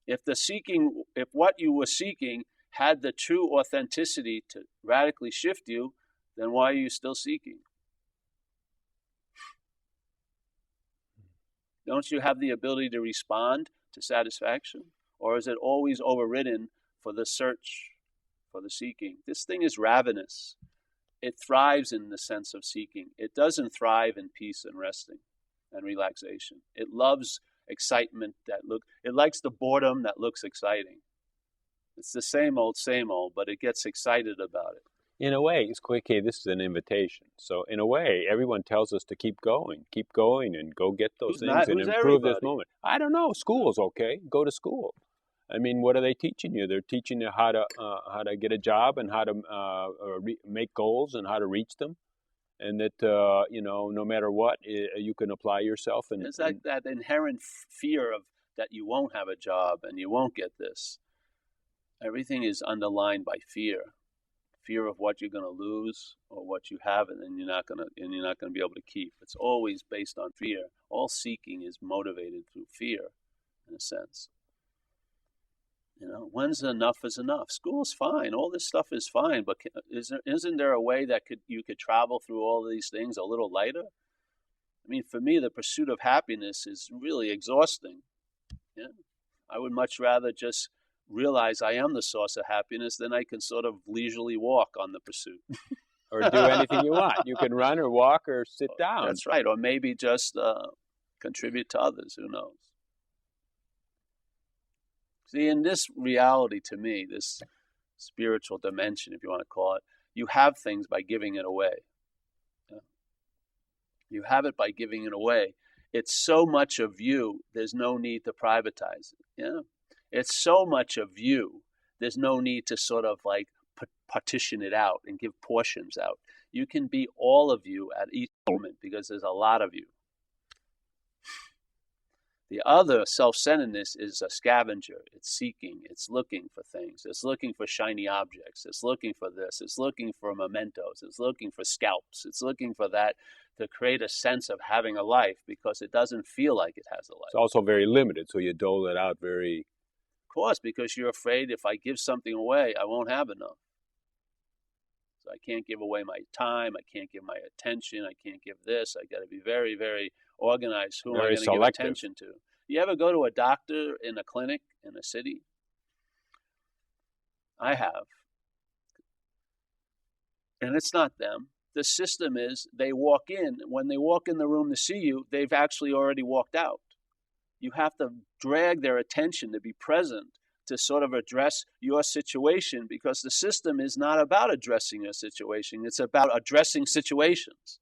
S2: If what you were seeking had the true authenticity to radically shift you, then why are you still seeking? Don't you have the ability to respond to satisfaction? Or is it always overridden for the search, for the seeking? This thing is ravenous. It thrives in the sense of seeking. It doesn't thrive in peace and resting and relaxation. It loves excitement it likes the boredom that looks exciting. It's the same old, but it gets excited about it.
S1: In a way, it's quick. Hey, this is an invitation. So in a way, everyone tells us to keep going and go get those things and improve this moment. I don't know. School's okay. Go to school. I mean, what are they teaching you? They're teaching you how to get a job and how to make goals and how to reach them, and that no matter what, you can apply yourself. And
S2: it's like that inherent fear of that you won't have a job and you won't get this. Everything is underlined by fear of what you're going to lose or what you have, and then you're not going to be able to keep. It's always based on fear. All seeking is motivated through fear, in a sense. When's enough is enough? School's fine. All this stuff is fine, but isn't there a way that you could travel through all of these things a little lighter? I mean, for me, the pursuit of happiness is really exhausting. Yeah, I would much rather just realize I am the source of happiness than I can sort of leisurely walk on the pursuit.
S1: Or do anything you want. You can run or walk or sit down.
S2: That's right. Or maybe just contribute to others. Who knows? See, in this reality, to me, this spiritual dimension, if you want to call it, you have things by giving it away. Yeah. You have it by giving it away. It's so much of you, there's no need to privatize it. Yeah, it's so much of you, there's no need to sort of like partition it out and give portions out. You can be all of you at each moment because there's a lot of you. The other self-centeredness is a scavenger. It's seeking. It's looking for things. It's looking for shiny objects. It's looking for this. It's looking for mementos. It's looking for scalps. It's looking for that to create a sense of having a life because it doesn't feel like it has a life.
S1: It's also very limited, so you dole it out very...
S2: Of course, because you're afraid if I give something away, I won't have enough. So I can't give away my time. I can't give my attention. I can't give this. I got to be very, very organized. Who am I going to give attention to? You ever go to a doctor in a clinic in a city? I have. And it's not them. The system is they walk in. When they walk in the room to see you, they've actually already walked out. You have to drag their attention to be present to sort of address your situation because the system is not about addressing your situation. It's about addressing situations.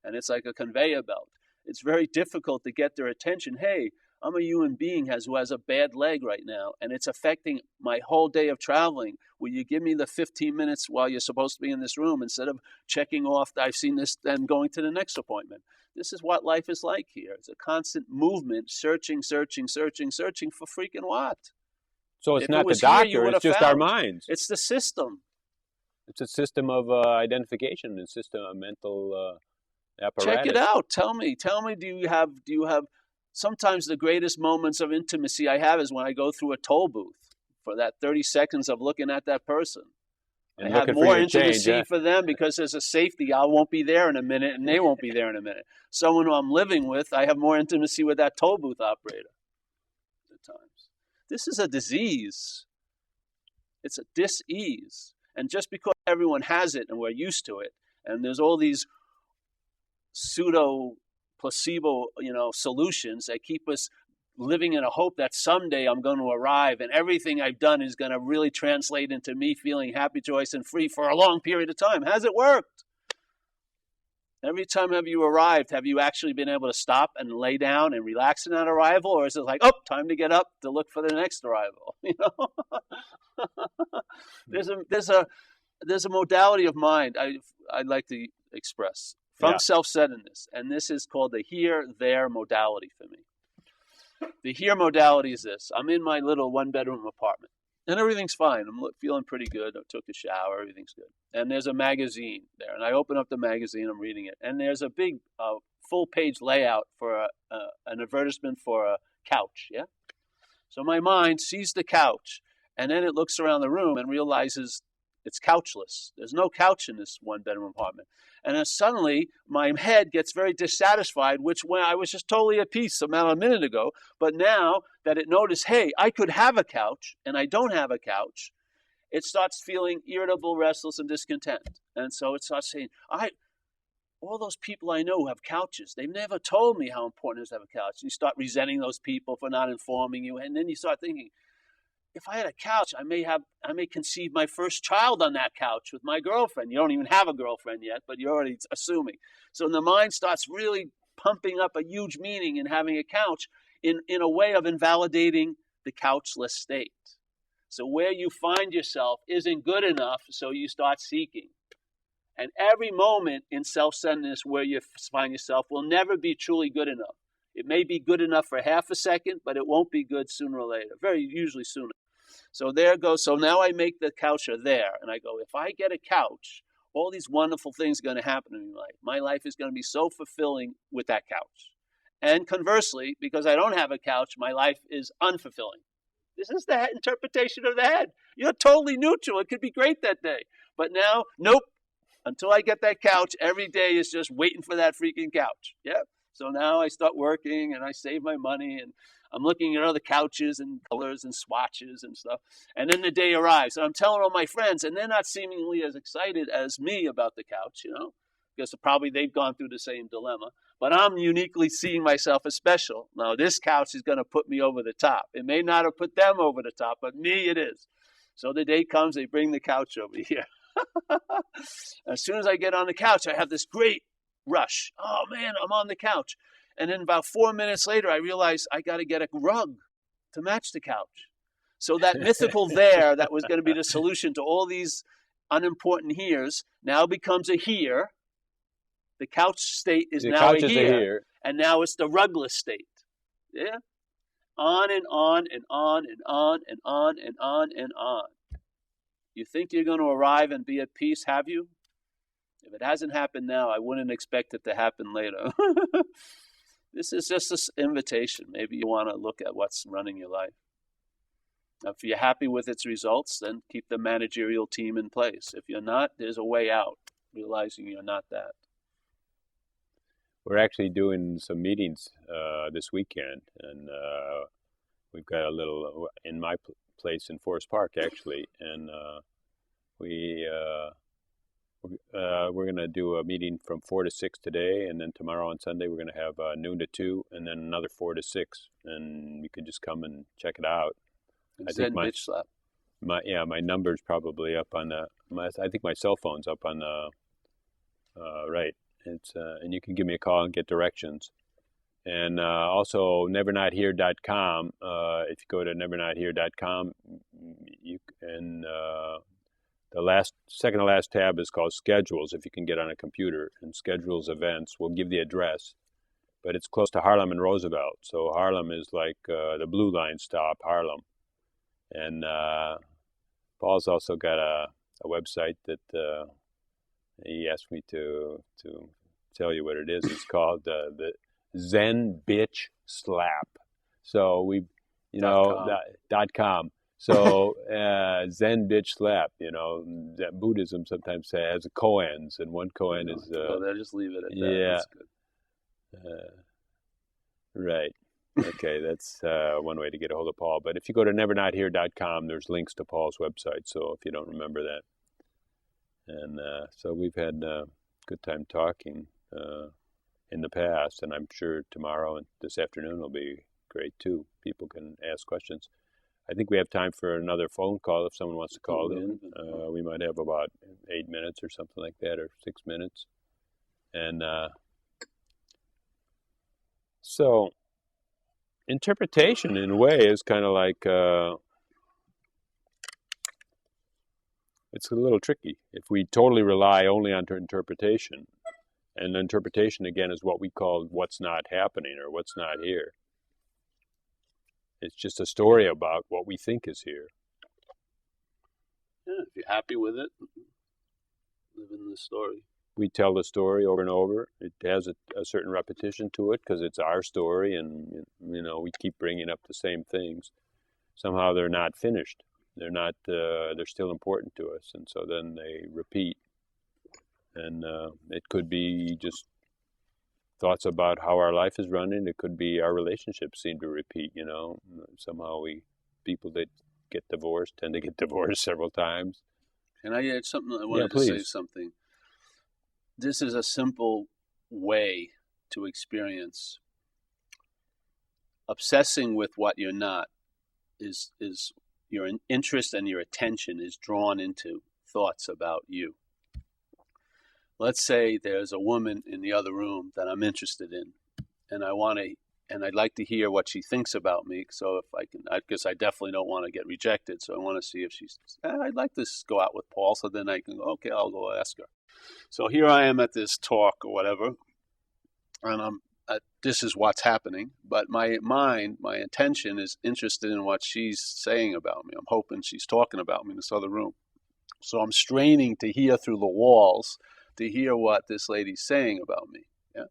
S2: And it's like a conveyor belt. It's very difficult to get their attention. Hey, I'm a human being who has a bad leg right now, and it's affecting my whole day of traveling. Will you give me the 15 minutes while you're supposed to be in this room instead of checking off, I've seen this, and going to the next appointment? This is what life is like here. It's a constant movement, searching for freaking what?
S1: So it's not the doctor, it's just our minds.
S2: It's the system.
S1: It's a system of identification, a system of mental apparatus.
S2: Check it out. Tell me, do you have sometimes the greatest moments of intimacy I have is when I go through a toll booth for that 30 seconds of looking at that person. And I have more intimacy for them because there's a safety. I won't be there in a minute and they won't be there in a minute. Someone who I'm living with, I have more intimacy with that toll booth operator at times. This is a disease. It's a dis-ease. And just because everyone has it and we're used to it, and there's all these pseudo placebo, solutions that keep us living in a hope that someday I'm going to arrive and everything I've done is going to really translate into me feeling happy, joyous, and free for a long period of time. Has it worked? Every time have you arrived, have you actually been able to stop and lay down and relax in that arrival? Or is it like, oh, time to get up to look for the next arrival? You know, there's a modality of mind I'd like to express from self-centeredness, and this is called the here-there modality for me. The here modality is this. I'm in my little one-bedroom apartment, and everything's fine. I'm feeling pretty good. I took a shower. Everything's good. And there's a magazine there, and I open up the magazine. I'm reading it, and there's a big full-page layout for an advertisement for a couch, yeah? So my mind sees the couch, and then it looks around the room and realizes it's couchless. There's no couch in this one-bedroom apartment. And then suddenly, my head gets very dissatisfied, which when I was just totally at peace about a minute ago. But now that it noticed, hey, I could have a couch, and I don't have a couch, it starts feeling irritable, restless, and discontent. And so it starts saying, all those people I know who have couches, they've never told me how important it is to have a couch. And you start resenting those people for not informing you. And then you start thinking, if I had a couch, I may conceive my first child on that couch with my girlfriend. You don't even have a girlfriend yet, but you're already assuming. So the mind starts really pumping up a huge meaning in having a couch in a way of invalidating the couchless state. So where you find yourself isn't good enough, so you start seeking. And every moment in self-centeredness where you find yourself will never be truly good enough. It may be good enough for half a second, but it won't be good sooner or later, very usually sooner. So there goes. So now I make the couch there, and I go, if I get a couch, all these wonderful things are going to happen in my life. My life is going to be so fulfilling with that couch. And conversely, because I don't have a couch, my life is unfulfilling. This is the interpretation of the head. You're totally neutral. It could be great that day. But now, nope. Until I get that couch, every day is just waiting for that freaking couch. Yeah. So now I start working and I save my money and I'm looking at other couches and colors and swatches and stuff. And then the day arrives and I'm telling all my friends and they're not seemingly as excited as me about the couch, you know, because probably they've gone through the same dilemma. But I'm uniquely seeing myself as special. Now this couch is going to put me over the top. It may not have put them over the top, but me it is. So the day comes, they bring the couch over here. As soon as I get on the couch, I have this great rush. Oh man, I'm on the couch. And then about 4 minutes later, I realize I got to get a rug to match the couch. So that mythical there that was going to be the solution to all these unimportant heres now becomes a here. The couch state is now a here. And now it's the rugless state. Yeah? On and on and on and on and on and on and on. You think you're going to arrive and be at peace, have you? If it hasn't happened now, I wouldn't expect it to happen later. This is just an invitation. Maybe you want to look at what's running your life. Now, if you're happy with its results, then keep the managerial team in place. If you're not, there's a way out, realizing you're not that.
S1: We're actually doing some meetings this weekend, and we've got a little in my place in Forest Park, actually, and we're going to do a meeting from 4 to 6 today, and then tomorrow on Sunday we're going to have noon to 2, and then another 4 to 6, and you can just come and check it out. I think my number's probably up on I think my cell phone's up on the right. It's and you can give me a call and get directions. And also NeverNotHere.com. If you go to NeverNotHere.com, you can. The second to last tab is called Schedules. If you can get on a computer, and Schedules events will give the address, but it's close to Harlem and Roosevelt. So Harlem is like the Blue Line stop, Harlem. And Paul's also got a website that he asked me to tell you what it is. It's called the Zen Bitch Slap. So .com. So Zen Bitch Slap. You know, that Buddhism sometimes has koans, and one koan is.
S2: They'll just leave it at that.
S1: Yeah.
S2: That's good.
S1: Right. Okay, that's one way to get a hold of Paul. But if you go to NeverNotHere.com, there's links to Paul's website. So if you don't remember that, and so we've had a good time talking in the past, and I'm sure tomorrow and this afternoon will be great too. People can ask questions. I think we have time for another phone call if someone wants to call in. We might have about 8 minutes or something like that, or 6 minutes. And so interpretation, in a way, is kind of like, it's a little tricky. If we totally rely only on interpretation, and interpretation, again, is what we call what's not happening or what's not here. It's just a story about what we think is here.
S2: Yeah, if you're happy with it, live in the story.
S1: We tell the story over and over. It has a certain repetition to it because it's our story, and we keep bringing up the same things. Somehow they're not finished. They're not. They're still important to us, and so then they repeat. And it could be just thoughts about how our life is running. It could be our relationships seem to repeat. Somehow people that get divorced tend to get divorced several times.
S2: And I had something. I wanted to say something. This is a simple way to experience. Obsessing with what you're not is your interest and your attention is drawn into thoughts about you. Let's say there's a woman in the other room that I'm interested in, and I'd like to hear what she thinks about me. So if I can, because I definitely don't want to get rejected. So I want to see if I'd like to go out with Paul. So then I can go, okay, I'll go ask her. So here I am at this talk or whatever, and this is what's happening. But my mind, my attention is interested in what she's saying about me. I'm hoping she's talking about me in this other room. So I'm straining to hear through the walls to hear what this lady's saying about me. Yeah.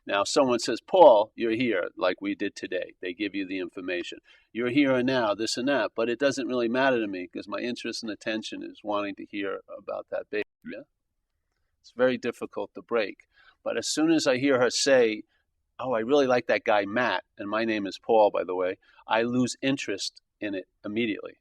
S2: Now someone says, Paul, you're here, like we did today. They give you the information. You're here and now, this and that. But it doesn't really matter to me because my interest and attention is wanting to hear about that baby. Yeah. It's very difficult to break. But as soon as I hear her say, oh, I really like that guy, Matt, and my name is Paul, by the way, I lose interest in it immediately.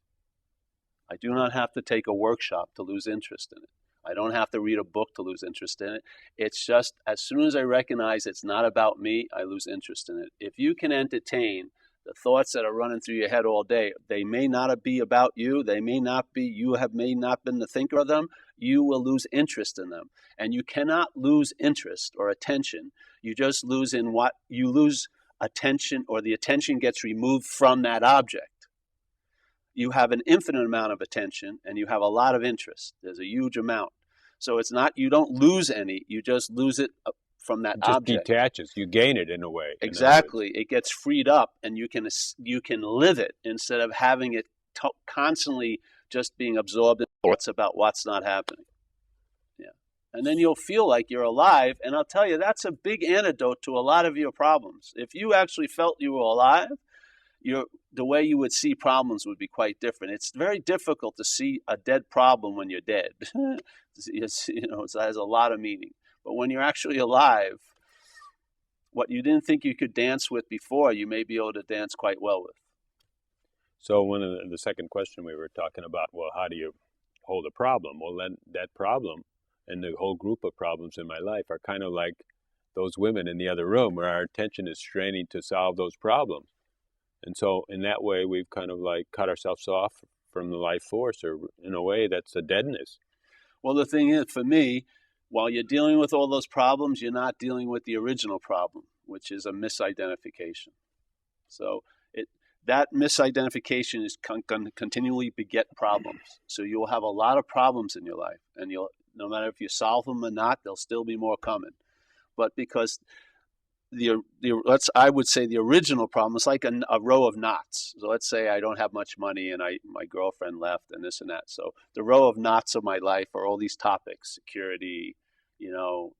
S2: I do not have to take a workshop to lose interest in it. I don't have to read a book to lose interest in it. It's just as soon as I recognize it's not about me, I lose interest in it. If you can entertain the thoughts that are running through your head all day, they may not be about you. They may not be, may not been the thinker of them. You will lose interest in them. And you cannot lose interest or attention. You just lose in what you lose attention, or the attention gets removed from that object. You have an infinite amount of attention and you have a lot of interest. There's a huge amount. So it's not, you don't lose any, you just lose it from that object.
S1: It just detaches. You gain it in a way.
S2: Exactly. It gets freed up and you can live it instead of having it constantly just being absorbed in thoughts about what's not happening. Yeah. And then you'll feel like you're alive. And I'll tell you, that's a big antidote to a lot of your problems. If you actually felt you were alive, the way you would see problems would be quite different. It's very difficult to see a dead problem when you're dead. It has a lot of meaning. But when you're actually alive, what you didn't think you could dance with before, you may be able to dance quite well with.
S1: So the second question we were talking about, well, how do you hold a problem? Well, then that problem and the whole group of problems in my life are kind of like those women in the other room where our attention is straining to solve those problems. And so in that way, we've kind of like cut ourselves off from the life force, or in a way, that's a deadness.
S2: Well, the thing is, for me, while you're dealing with all those problems, you're not dealing with the original problem, which is a misidentification. So that misidentification is going to continually beget problems. So you'll have a lot of problems in your life, and no matter if you solve them or not, there'll still be more coming. But because I would say the original problem is like a row of knots. So let's say I don't have much money and my girlfriend left and this and that. So the row of knots of my life are all these topics: security,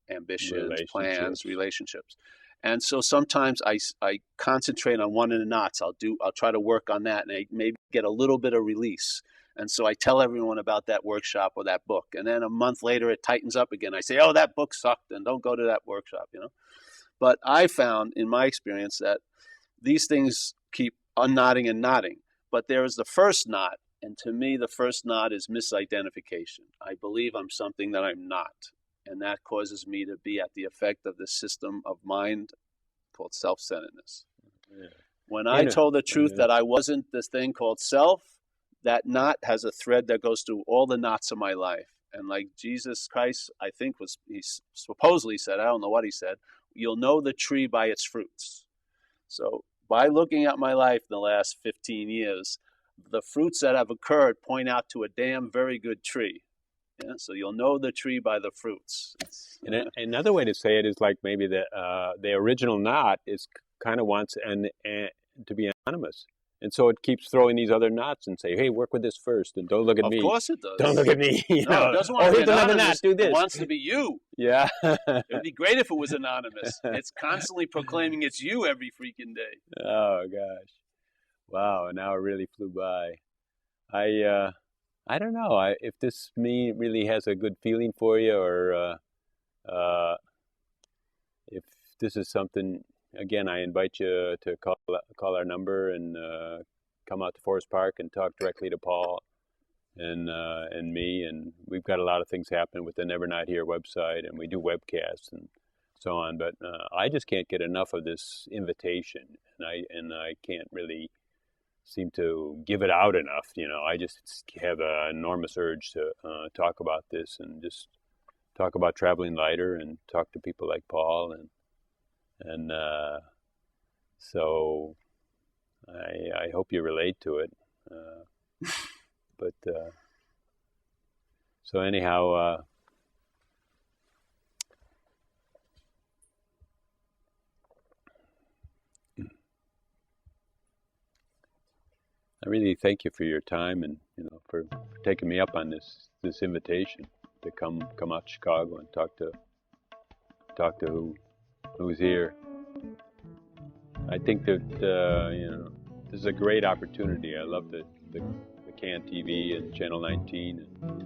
S2: ambitions, plans, relationships. And so sometimes I concentrate on one of the knots. I'll try to work on that, and I maybe get a little bit of release. And so I tell everyone about that workshop or that book. And then a month later it tightens up again. I say, oh, that book sucked, and don't go to that workshop, But I found in my experience that these things keep unknotting and knotting. But there is the first knot, and to me the first knot is misidentification. I believe I'm something that I'm not, and that causes me to be at the effect of this system of mind called self-centeredness. Yeah. When I told the truth that I wasn't this thing called self, that knot has a thread that goes through all the knots of my life, And like Jesus Christ, I think he supposedly said, I don't know what he said, you'll know the tree by its fruits. So by looking at my life in the last 15 years, the fruits that have occurred point out to a damn very good tree. Yeah, so you'll know the tree by the fruits.
S1: And another way to say it is like maybe the original knot is kind of wants to be anonymous, and so it keeps throwing these other knots and say, "Hey, work with this first, and don't look at me."
S2: Of course it does.
S1: Don't look at me.
S2: No, it doesn't want to be
S1: here's another
S2: anonymous.
S1: knot. Do this.
S2: It wants to be you.
S1: Yeah.
S2: It'd be great if it was anonymous. It's constantly proclaiming it's you every freaking day.
S1: Oh gosh. Wow. An hour really flew by. I don't know if this really has a good feeling for you, or if this is something. Again, I invite you to call our number and come out to Forest Park and talk directly to Paul and me. And we've got a lot of things happening with the NeverNotHere website, and we do webcasts and so on. But I just can't get enough of this invitation, and I can't really seem to give it out enough. I just have an enormous urge to talk about this and just talk about traveling lighter and talk to people like Paul and so I hope you relate to it. But so anyhow, I really thank you for your time and for taking me up on this invitation to come out to Chicago and talk to who's here. I think that this is a great opportunity. I love the CAN TV and Channel 19 and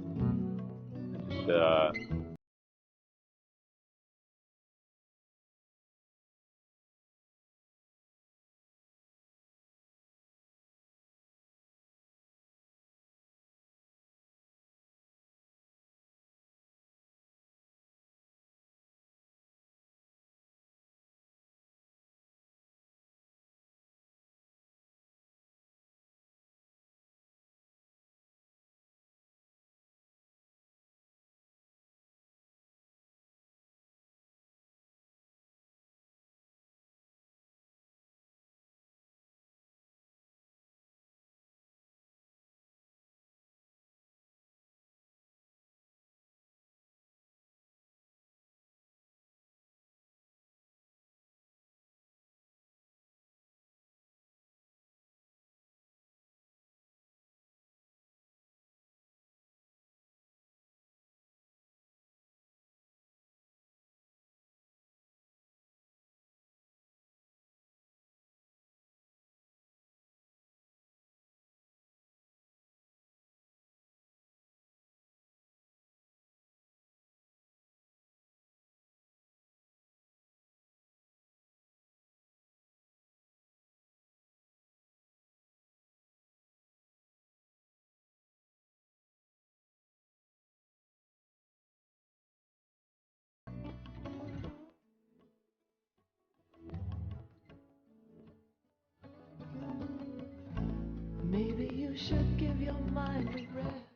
S5: Maybe you should give your mind a rest.